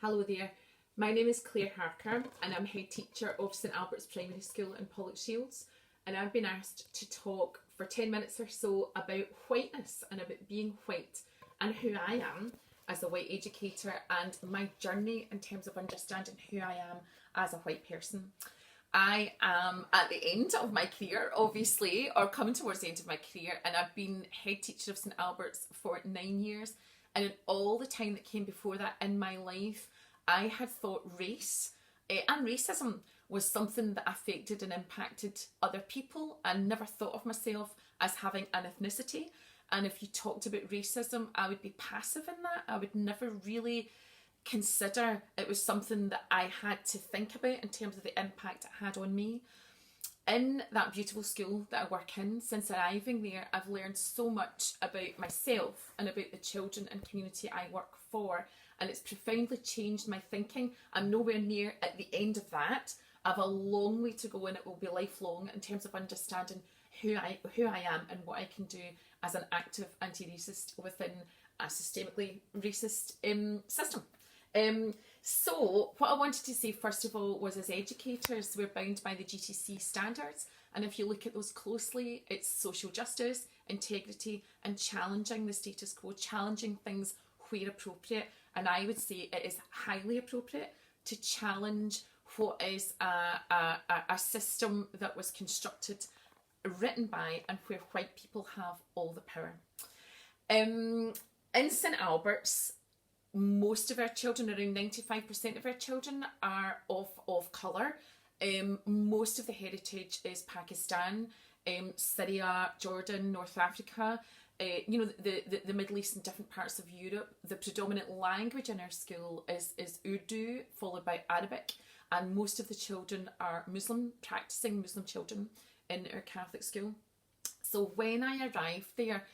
Hello there, my name is Clare Harker and I'm head teacher of St Albert's Primary School in Pollokshields, and I've been asked to talk for 10 minutes or so about whiteness and about being white and who I am as a white educator and my journey in terms of understanding who I am as a white person. I am at the end of my career, obviously, or coming towards the end of my career, and I've been head teacher of St Albert's for 9 years. And in all the time that came before that in my life, I had thought race and racism was something that affected and impacted other people. I never thought of myself as having an ethnicity. And if you talked about racism, I would be passive in that. I would never really consider it was something that I had to think about in terms of the impact it had on me. In that beautiful school that I work in, since arriving there, I've learned so much about myself and about the children and community I work for, and it's profoundly changed my thinking. I'm nowhere near at the end of that. I have a long way to go, and it will be lifelong in terms of understanding who I am and what I can do as an active anti-racist within a systemically racist system. So what I wanted to say first of all was, as educators, we're bound by the GTC standards, and if you look at those closely, it's social justice, integrity, and challenging the status quo, challenging things where appropriate. And I would say it is highly appropriate to challenge what is a system that was constructed, written by, and where white people have all the power. In St Albert's, most of our children, around 95% of our children, are of colour. Most of the heritage is Pakistan, Syria, Jordan, North Africa, the Middle East and different parts of Europe. The predominant language in our school is Urdu, followed by Arabic, and most of the children are Muslim, practising Muslim children in our Catholic school. So when I arrived there,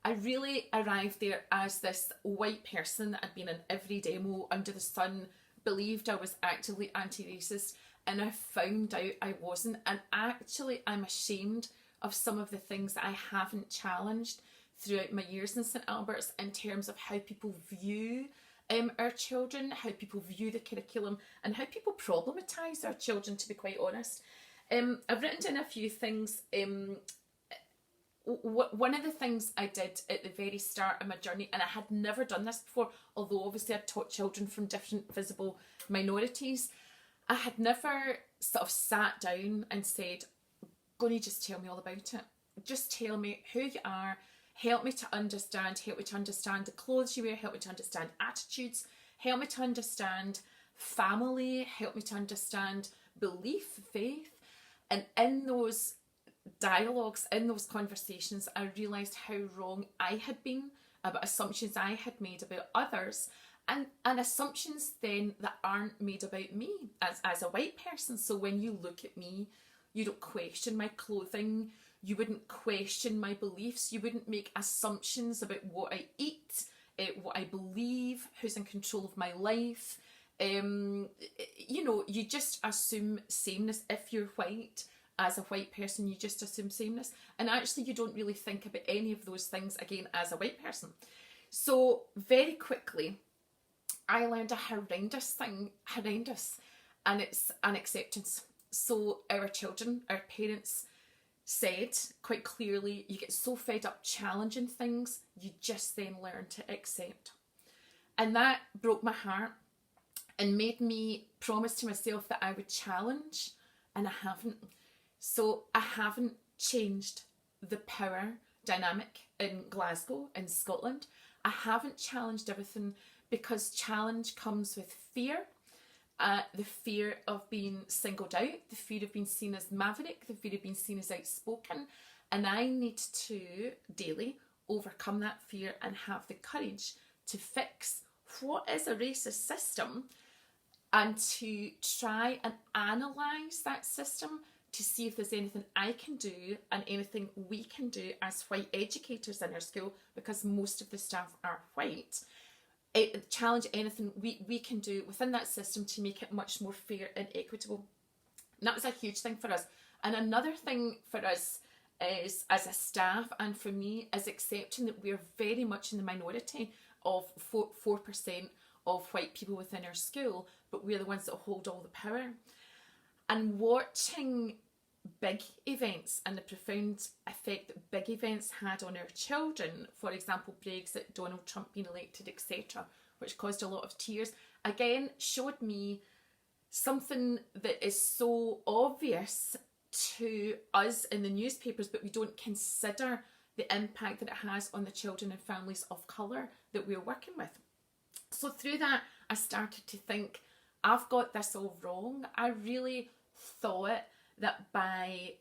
I really arrived there as this white person. I'd been in every demo under the sun, believed I was actively anti-racist, and I found out I wasn't. And actually, I'm ashamed of some of the things that I haven't challenged throughout my years in St Albert's in terms of how people view our children, how people view the curriculum, and how people problematise our children, to be quite honest. I've written down a few things. One of the things I did at the very start of my journey, and I had never done this before, although obviously I'd taught children from different visible minorities, I had never sort of sat down and said, "Gonna just tell me all about it. Just tell me who you are, help me to understand the clothes you wear, help me to understand attitudes, help me to understand family, help me to understand belief, faith." And in those dialogues, in those conversations, I realised how wrong I had been about assumptions I had made about others, and assumptions then that aren't made about me as a white person. So when you look at me, you don't question my clothing, you wouldn't question my beliefs, you wouldn't make assumptions about what I eat, what I believe, who's in control of my life. You just assume sameness. If you're white, as a white person, you just assume sameness, and actually you don't really think about any of those things again as a white person. So very quickly I learned a horrendous, and it's an acceptance. So our children, our parents said quite clearly, you get so fed up challenging things, you just then learn to accept. And that broke my heart and made me promise to myself that I would challenge, and I haven't. So I haven't changed the power dynamic in Glasgow, in Scotland. I haven't challenged everything, because challenge comes with fear. The fear of being singled out, the fear of being seen as maverick, the fear of being seen as outspoken. And I need to daily overcome that fear and have the courage to fix what is a racist system, and to try and analyse that system to see if there's anything I can do and anything we can do as white educators in our school, because most of the staff are white. Challenge anything we can do within that system to make it much more fair and equitable. And that was a huge thing for us. And another thing for us is, as a staff and for me, is accepting that we're very much in the minority of 4% of white people within our school, but we're the ones that hold all the power. And watching big events and the profound effect that big events had on our children, for example, Brexit, Donald Trump being elected, etc., which caused a lot of tears, again showed me something that is so obvious to us in the newspapers, but we don't consider the impact that it has on the children and families of colour that we're working with. So through that, I started to think, I've got this all wrong. I really thought that by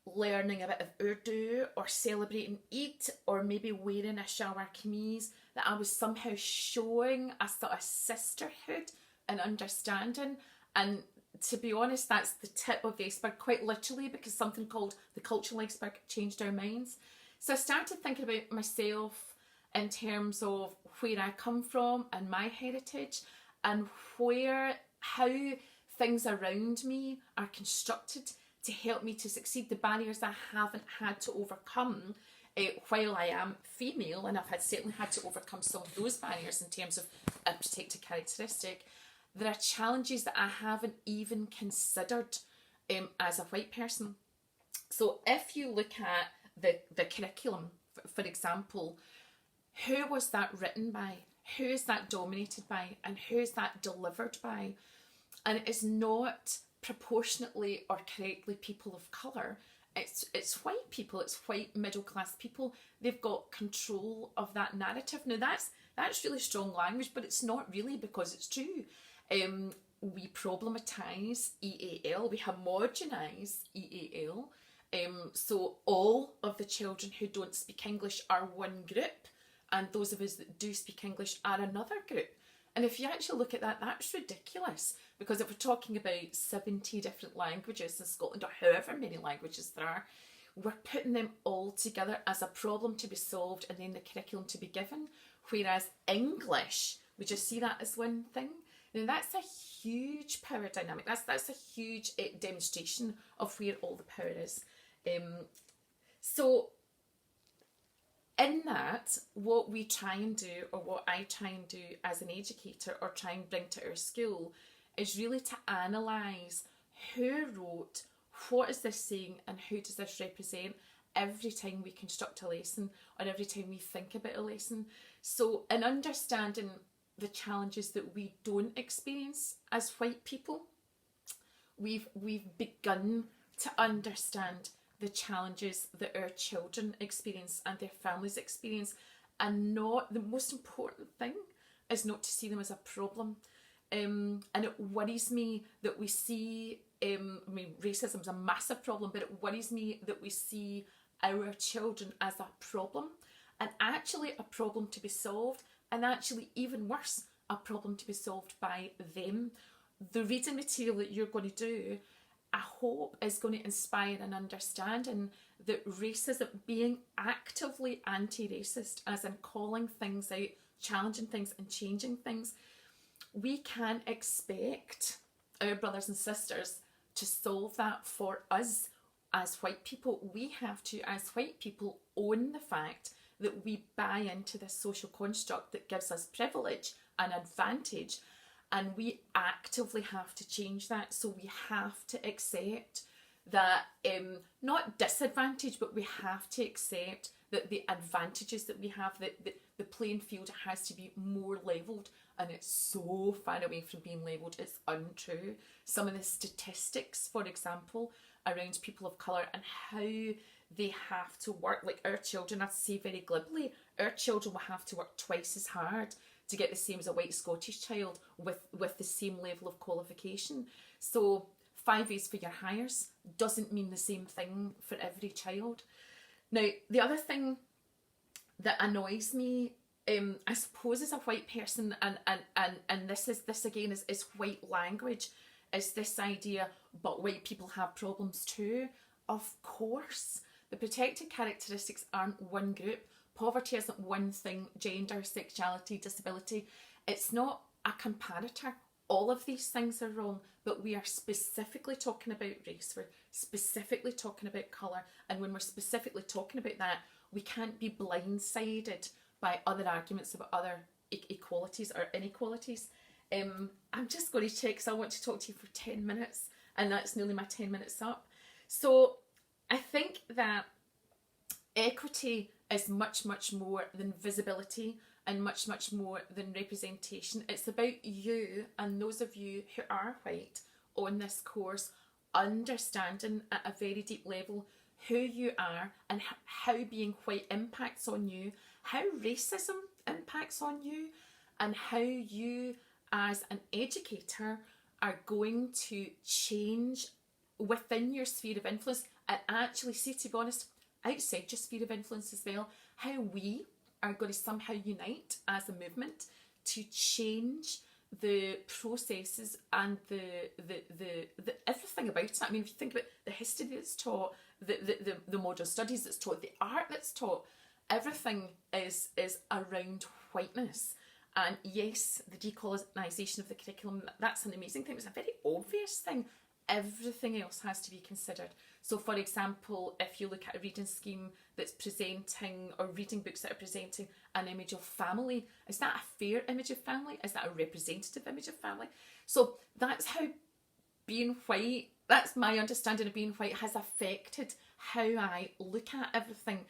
learning a bit of Urdu or celebrating Eid or maybe wearing a shalwar kameez, that I was somehow showing a sort of sisterhood and understanding. And to be honest, that's the tip of the iceberg, quite literally, because something called the cultural iceberg changed our minds. So I started thinking about myself in terms of where I come from and my heritage, and how things around me are constructed to help me to succeed, the barriers I haven't had to overcome while I am female, and I've certainly had to overcome some of those barriers in terms of a protected characteristic. There are challenges that I haven't even considered as a white person. So if you look at the curriculum, for example, who was that written by? Who is that dominated by? And who is that delivered by? And it is not proportionately or correctly people of colour. It's white people, it's white middle class people. They've got control of that narrative. Now that's really strong language, but it's not really, because it's true. We problematise EAL, we homogenise EAL. So all of the children who don't speak English are one group, and those of us that do speak English are another group. And if you actually look at that, that's ridiculous, because if we're talking about 70 different languages in Scotland, or however many languages there are, we're putting them all together as a problem to be solved and then the curriculum to be given. Whereas English, we just see that as one thing. Now that's a huge power dynamic. That's a huge demonstration of where all the power is. So in that, what we try and do, or what I try and do as an educator, or try and bring to our school, is really to analyse who wrote, what is this saying, and who does this represent every time we construct a lesson, or every time we think about a lesson. So in understanding the challenges that we don't experience as white people, we've begun to understand the challenges that our children experience and their families experience, and not, the most important thing is not to see them as a problem. And it worries me that we see, racism is a massive problem, but it worries me that we see our children as a problem, and actually a problem to be solved, and actually even worse, a problem to be solved by them. The reading material that you're going to do, I hope, is going to inspire an understanding that racism, being actively anti-racist, as in calling things out, challenging things and changing things, we can't expect our brothers and sisters to solve that for us as white people. We have to, as white people, own the fact that we buy into this social construct that gives us privilege and advantage, and we actively have to change that. So we have to accept that, not disadvantage, but we have to accept that the advantages that we have, that the playing field has to be more levelled, and it's so far away from being levelled, it's untrue. Some of the statistics, for example, around people of colour and how they have to work, like our children, I say very glibly, our children will have to work twice as hard to get the same as a white Scottish child with the same level of qualification. So 5 A's for your hires doesn't mean the same thing for every child. Now, the other thing that annoys me, I suppose as a white person, and this again is white language, is this idea, but white people have problems too. Of course, the protected characteristics aren't one group. Poverty isn't one thing, gender, sexuality, disability. It's not a comparator. All of these things are wrong, but we are specifically talking about race, we're specifically talking about colour, and when we're specifically talking about that, we can't be blindsided by other arguments about other equalities or inequalities. I'm just going to check because I want to talk to you for 10 minutes and that's nearly my 10 minutes up. So I think that equity is much, much more than visibility and much, much more than representation. It's about you and those of you who are white on this course understanding at a very deep level who you are and how being white impacts on you, how racism impacts on you, and how you as an educator are going to change within your sphere of influence, and actually, see, to be honest, outside your sphere of influence as well, how we are going to somehow unite as a movement to change the processes and the everything about it. I mean, if you think about the history that's taught, the modern studies that's taught, the art that's taught, everything is around whiteness. And yes, the decolonisation of the curriculum, that's an amazing thing. It's a very obvious thing. Everything else has to be considered. So for example, if you look at a reading scheme that's presenting, or reading books that are presenting an image of family, is that a fair image of family? Is that a representative image of family? So that's how being white, that's my understanding of being white, has affected how I look at everything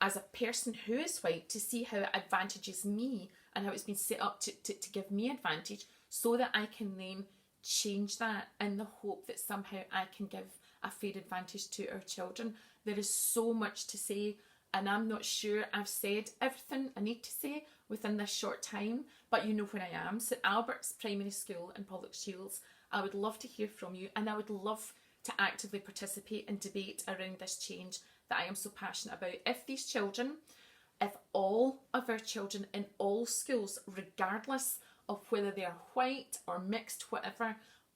as a person who is white, to see how it advantages me and how it's been set up to give me advantage, so that I can then change that in the hope that somehow I can give a fair advantage to our children. There is so much to say, and I'm not sure I've said everything I need to say within this short time, but you know where I am. St Albert's Primary School in Pollock Shields. I would love to hear from you, and I would love to actively participate in debate around this change that I am so passionate about. If these children, if all of our children in all schools, regardless of whether they are white or mixed, whatever,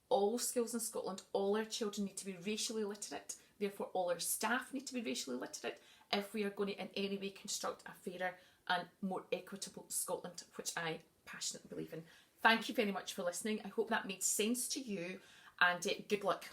all schools in Scotland, all our children need to be racially literate. Therefore, all our staff need to be racially literate if we are going to in any way construct a fairer and more equitable Scotland, which I passionately believe in. Thank you very much for listening. I hope that made sense to you, and good luck.